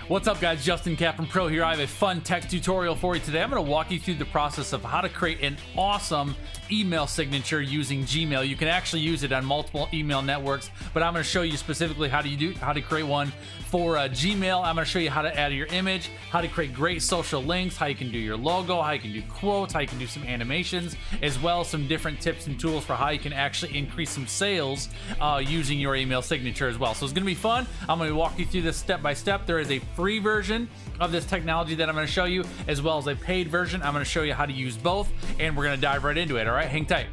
What's up guys, Justin Cat from Pro here. I have a fun tech tutorial for you today. I'm going to walk you through the process of how to create an awesome email signature using Gmail. You can actually use it on multiple email networks, but I'm going to show you specifically how to create one for Gmail. I'm going to show you how to add your image, how to create great social links, how you can do your logo, how you can do quotes, how you can do some animations, as well as some different tips and tools for how you can actually increase some sales using your email signature as well. So it's going to be fun. I'm going to walk you through this step by step. There is a free version of this technology that I'm going to show you, as well as a paid version. I'm going to show you how to use both, and we're going to dive right into it. All right, hang tight.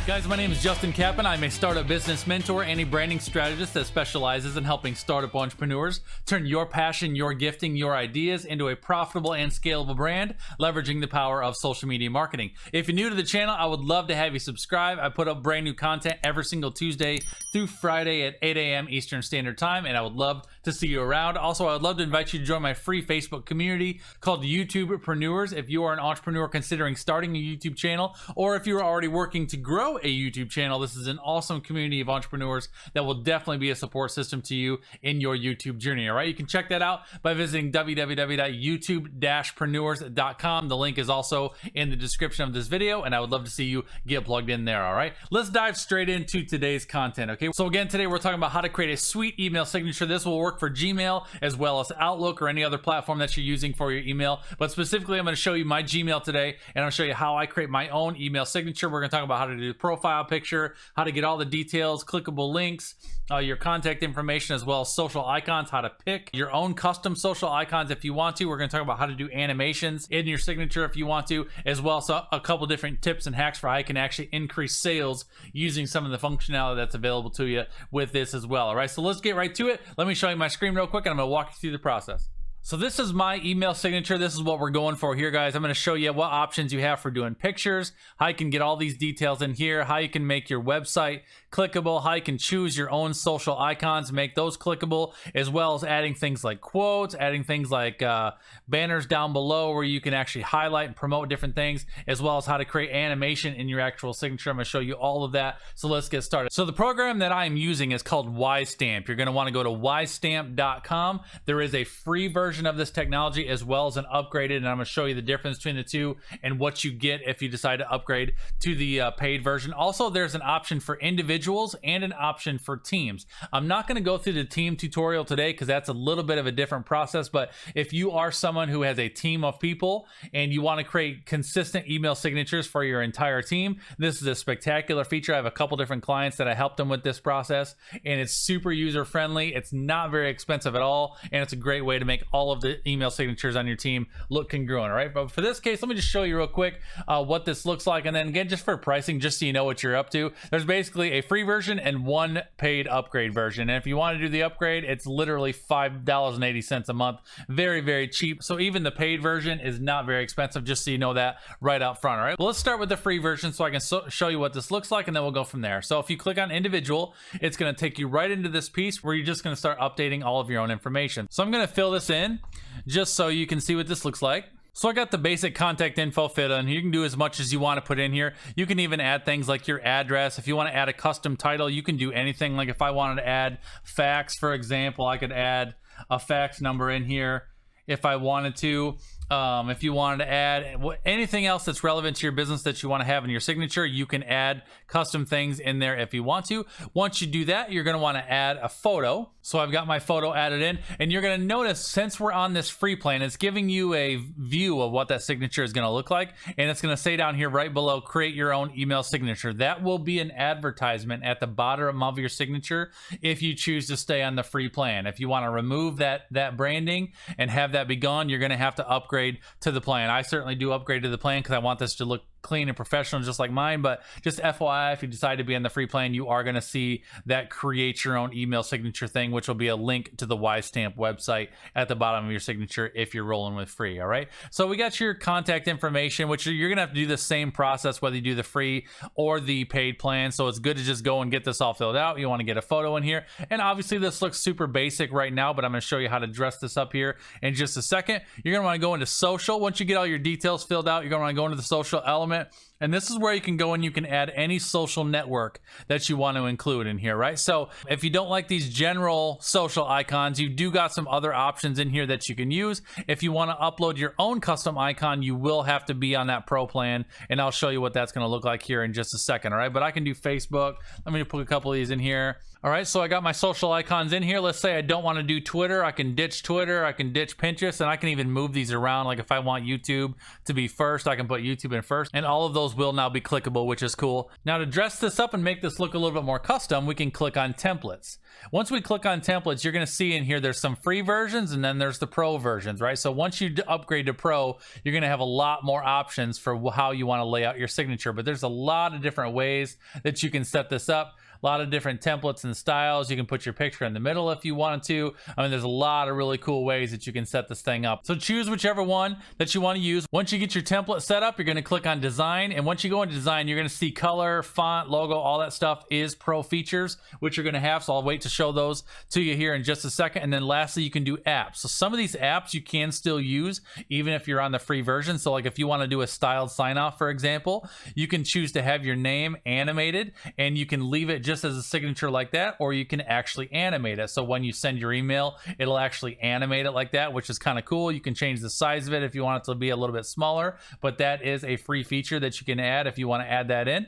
Guys, my name is Justin Kappan. I'm a startup business mentor and a branding strategist that specializes in helping startup entrepreneurs turn your passion, your gifting, your ideas into a profitable and scalable brand, leveraging the power of social media marketing. If you're new to the channel, I would love to have you subscribe. I put up brand new content every single Tuesday through Friday at 8 a.m. Eastern Standard Time, and I would love to see you around. Also, I would love to invite you to join my free Facebook community called YouTube PRENEURS. If you are an entrepreneur considering starting a YouTube channel, or if you're already working to grow a YouTube channel, this is an awesome community of entrepreneurs that will definitely be a support system to you in your YouTube journey. All right, you can check that out by visiting www.youtube-preneurs.com. The link is also in the description of this video, and I would love to see you get plugged in there. All right, let's dive straight into today's content. Okay, so again, today we're talking about how to create a sweet email signature. This will work for Gmail as well as Outlook or any other platform that you're using for your email, but specifically I'm going to show you my Gmail today, and I'll show you how I create my own email signature. We're going to talk about how to do the profile picture, how to get all the details, clickable links, your contact information, as well as social icons, how to pick your own custom social icons if you want to. We're going to talk about how to do animations in your signature if you want to, as well as a couple different tips and hacks for how you can actually increase sales using some of the functionality that's available to you with this as well. All right, so let's get right to it. Let me show you my screen real quick, and I'm going to walk you through the process. So this is my email signature. This is what we're going for here, guys. I'm going to show you what options you have for doing pictures, how you can get all these details in here, how you can make your website clickable, how you can choose your own social icons, make those clickable, as well as adding things like quotes, adding things like banners down below where you can actually highlight and promote different things, as well as how to create animation in your actual signature. I'm going to show you all of that. So let's get started. So the program that I'm using is called Ystamp. You're going to want to go to ystamp.com. There is a free version of this technology as well as an upgraded, and I'm going to show you the difference between the two and what you get if you decide to upgrade to the paid version. Also, there's an option for individuals and an option for teams. I'm not going to go through the team tutorial today because that's a little bit of a different process, but if you are someone who has a team of people and you want to create consistent email signatures for your entire team, this is a spectacular feature. I have a couple different clients that I helped them with this process, and it's super user friendly. It's not very expensive at all, and it's a great way to make all of the email signatures on your team look congruent. All right, but for this case, let me just show you real quick what this looks like, and then again, just for pricing, just so you know what you're up to, there's basically a free version and one paid upgrade version, and if you want to do the upgrade, it's literally $5.80 a month. Very, very cheap. So even the paid version is not very expensive, just so you know that right up front. All right, well, let's start with the free version so I can show you what this looks like, and then we'll go from there. So if you click on individual, it's going to take you right into this piece where you're just going to start updating all of your own information. So I'm going to fill this in just so you can see what this looks like. So I got the basic contact info fit on. You can do as much as you want to put in here. You can even add things like your address. If you want to add a custom title, you can do anything. Like if I wanted to add fax, for example, I could add a fax number in here if I wanted to. If you wanted to add anything else that's relevant to your business that you want to have in your signature, you can add custom things in there if you want to. Once you do that, you're going to want to add a photo. So I've got my photo added in, and you're going to notice since we're on this free plan, it's giving you a view of what that signature is going to look like, and it's going to say down here right below, create your own email signature. That will be an advertisement at the bottom of your signature if you choose to stay on the free plan. If you want to remove that branding and have that be gone, you're going to have to upgrade to the plan. I certainly do upgrade to the plan because I want this to look clean and professional just like mine. But just FYI, if you decide to be on the free plan, you are going to see that create your own email signature thing, which will be a link to the Ystamp website at the bottom of your signature if you're rolling with free. All right, so we got your contact information, which you're gonna have to do the same process whether you do the free or the paid plan. So it's good to just go and get this all filled out. You want to get a photo in here, and obviously this looks super basic right now, but I'm going to show you how to dress this up here in just a second. You're going to want to go into social. Once you get all your details filled out, you're going to want to go into the social element, and this is where you can go and you can add any social network that you want to include in here, right? So if you don't like these general social icons, you do got some other options in here that you can use. If you want to upload your own custom icon, you will have to be on that pro plan, and I'll show you what that's going to look like here in just a second. All right, but I can do Facebook. Let me put a couple of these in here. All right, so I got my social icons in here. Let's say I don't want to do Twitter. I can ditch Twitter, I can ditch Pinterest, and I can even move these around. Like if I want YouTube to be first, I can put YouTube in first, and all of those will now be clickable, which is cool. Now to dress this up and make this look a little bit more custom, we can click on templates. Once we click on templates, you're going to see in here there's some free versions and then there's the pro versions, right? So once you upgrade to pro, you're going to have a lot more options for how you want to lay out your signature, but there's a lot of different ways that you can set this up. A lot of different templates and styles. You can put your picture in the middle if you wanted to. I mean, there's a lot of really cool ways that you can set this thing up. So choose whichever one that you want to use. Once you get your template set up, you're going to click on design. And once you go into design, you're going to see color, font, logo, all that stuff is pro features, which you're going to have. So I'll wait to show those to you here in just a second. And then lastly, you can do apps. So some of these apps you can still use even if you're on the free version. So like if you want to do a styled sign off, for example, you can choose to have your name animated and you can leave it just as a signature like that, or you can actually animate it. So when you send your email, it'll actually animate it like that, which is kind of cool. You can change the size of it if you want it to be a little bit smaller, but that is a free feature that you can add if you want to add that in.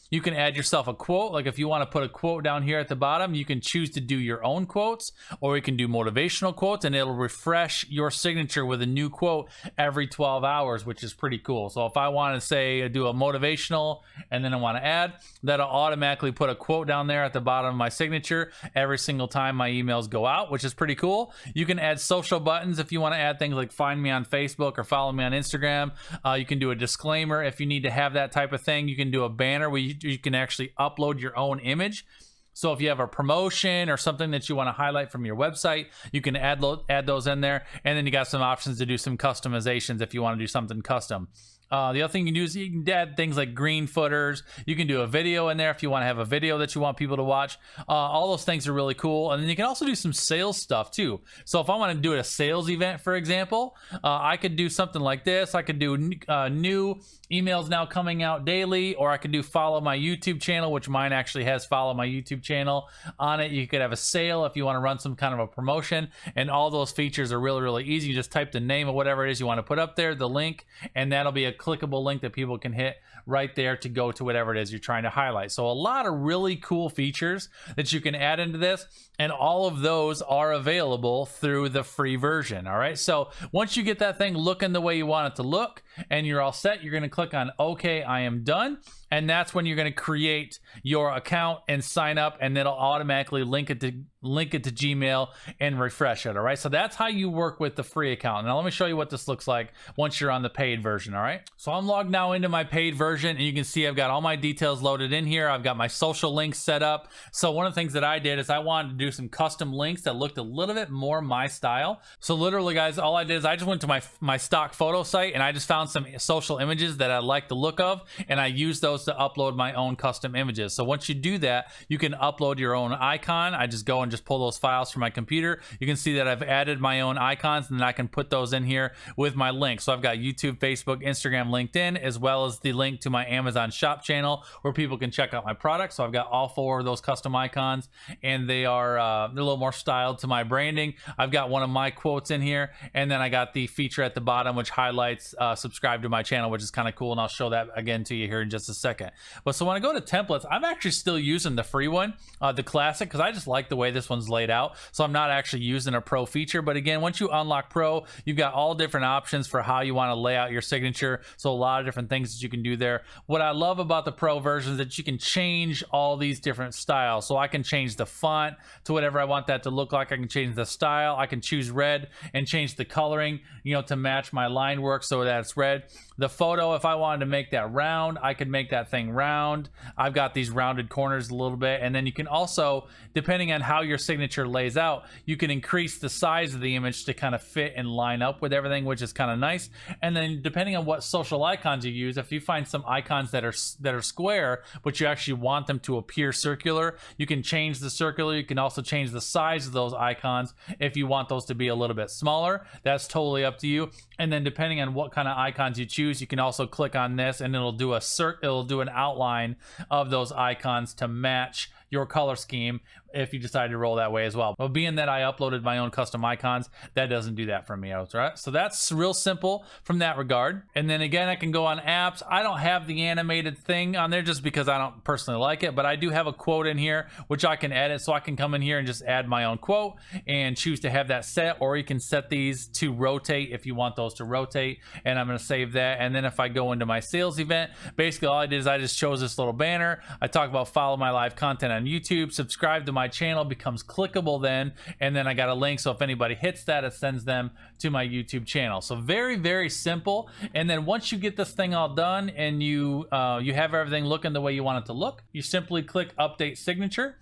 You can add yourself a quote. Like if you want to put a quote down here at the bottom, you can choose to do your own quotes, or you can do motivational quotes, and it'll refresh your signature with a new quote every 12 hours, which is pretty cool. So if I want to say do a motivational and then I want to add, that'll automatically put a quote down there at the bottom of my signature every single time my emails go out, which is pretty cool. You can add social buttons if you want to add things like find me on Facebook or follow me on Instagram. You can do a disclaimer if you need to have that type of thing. You can do a banner where you can actually upload your own image. So if you have a promotion or something that you want to highlight from your website, you can add those in there. And then you got some options to do some customizations if you want to do something custom. The other thing you can do is you can add things like green footers. You can do a video in there if you want to have a video that you want people to watch. All those things are really cool. And then you can also do some sales stuff too. So if I want to do a sales event, for example, I could do something like this. I could do new emails now coming out daily, or I could do follow my YouTube channel, which mine actually has follow my YouTube channel on it. You could have a sale if you want to run some kind of a promotion, and all those features are really, really easy. You just type the name of whatever it is you want to put up there, the link, and that'll be a clickable link that people can hit right there to go to whatever it is you're trying to highlight. So a lot of really cool features that you can add into this, and all of those are available through the free version. All right, so once you get that thing looking the way you want it to look and you're all set, you're going to click on OK, I am done. And that's when you're going to create your account and sign up, and it'll automatically link it to Gmail and refresh it. All right, so that's how you work with the free account. Now let me show you what this looks like once you're on the paid version. All right, so I'm logged now into my paid version, and you can see I've got all my details loaded in here. I've got my social links set up. So one of the things that I did is I wanted to do some custom links that looked a little bit more my style. So literally, guys, all I did is I just went to my stock photo site, and I just found some social images that I like the look of, and I used those to upload my own custom images. So once you do that, you can upload your own icon. I just go and just pull those files from my computer. You can see that I've added my own icons, and then I can put those in here with my link. So I've got YouTube, Facebook, Instagram, LinkedIn, as well as the link to my Amazon shop channel where people can check out my products. So I've got all 4 of those custom icons, and they're a little more styled to my branding. I've got one of my quotes in here, and then I got the feature at the bottom which highlights subscribe to my channel, which is kind of cool, and I'll show that again to you here in just a second. second. But so when I go to templates, I'm actually still using the free one, the classic, because I just like the way this one's laid out. So I'm not actually using a pro feature. But again, once you unlock pro, you've got all different options for how you want to lay out your signature. So a lot of different things that you can do there. What I love about the pro version is that you can change all these different styles. So I can change the font to whatever I want that to look like. I can change the style. I can choose red and change the coloring, you know, to match my line work so that it's red. The photo, if I wanted to make that round, I could make that thing round. I've got these rounded corners a little bit. And then you can also, depending on how your signature lays out, you can increase the size of the image to kind of fit and line up with everything, which is kind of nice. And then depending on what social icons you use, if you find some icons that are square, but you actually want them to appear circular, you can change the circular. You can also change the size of those icons if you want those to be a little bit smaller. That's totally up to you. And then depending on what kind of icons you choose, you can also click on this and it'll do an outline of those icons to match your color scheme if you decide to roll that way as well. But being that I uploaded my own custom icons, that doesn't do that for me, right? So that's real simple from that regard. And then again, I can go on apps. I don't have the animated thing on there just because I don't personally like it, but I do have a quote in here, which I can edit. So I can come in here and just add my own quote and choose to have that set, or you can set these to rotate if you want those to rotate. And I'm gonna save that. And then if I go into my sales event, basically all I did is I just chose this little banner. I talk about follow my live content on YouTube, subscribe to my channel, becomes clickable then, and then I got a link, so if anybody hits that, it sends them to my YouTube channel. So very, very simple. And then once you get this thing all done and you have everything looking the way you want it to look, you simply click update signature.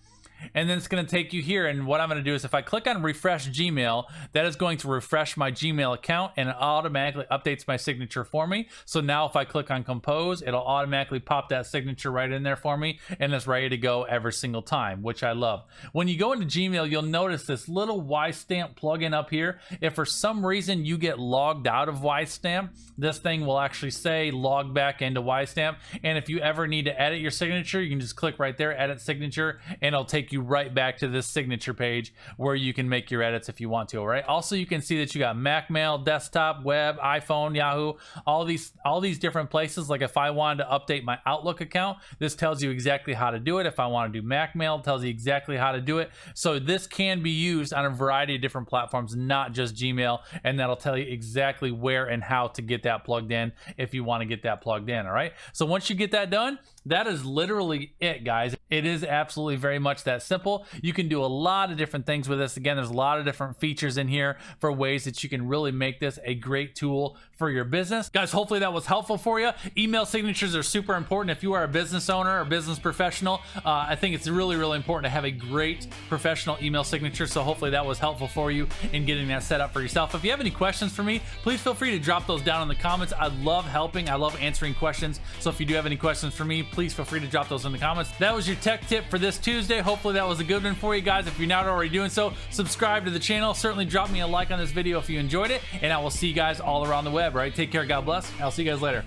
And then it's going to take you here, and what I'm going to do is if I click on refresh Gmail, that is going to refresh my Gmail account and it automatically updates my signature for me. So now if I click on compose, it'll automatically pop that signature right in there for me, and it's ready to go every single time, which I love. When you go into Gmail, you'll notice this little Ystamp plugin up here. If for some reason you get logged out of Ystamp, this thing will actually say log back into Ystamp. And if you ever need to edit your signature, you can just click right there, edit signature, and it'll take you right back to this signature page where you can make your edits if you want to. All right, also you can see that you got Mac Mail, desktop, web, iPhone, Yahoo, all these different places. Like if I wanted to update my Outlook account, this tells you exactly how to do it. If I want to do Mac Mail, it tells you exactly how to do it. So this can be used on a variety of different platforms, not just Gmail, and that'll tell you exactly where and how to get that plugged in if you want to get that plugged in. All right, so once you get that done, that is literally it, guys. It is absolutely very much that simple. You can do a lot of different things with this. Again, there's a lot of different features in here for ways that you can really make this a great tool for your business. Guys, hopefully that was helpful for you. Email signatures are super important. If you are a business owner or business professional, I think it's really, really important to have a great professional email signature. So hopefully that was helpful for you in getting that set up for yourself. If you have any questions for me, please feel free to drop those down in the comments. I love helping. I love answering questions. So if you do have any questions for me, please feel free to drop those in the comments. That was your tech tip for this Tuesday. Hopefully that was a good one for you guys. If you're not already doing so, subscribe to the channel. Certainly drop me a like on this video if you enjoyed it, and I will see you guys all around the web. All right, take care. God bless. I'll see you guys later.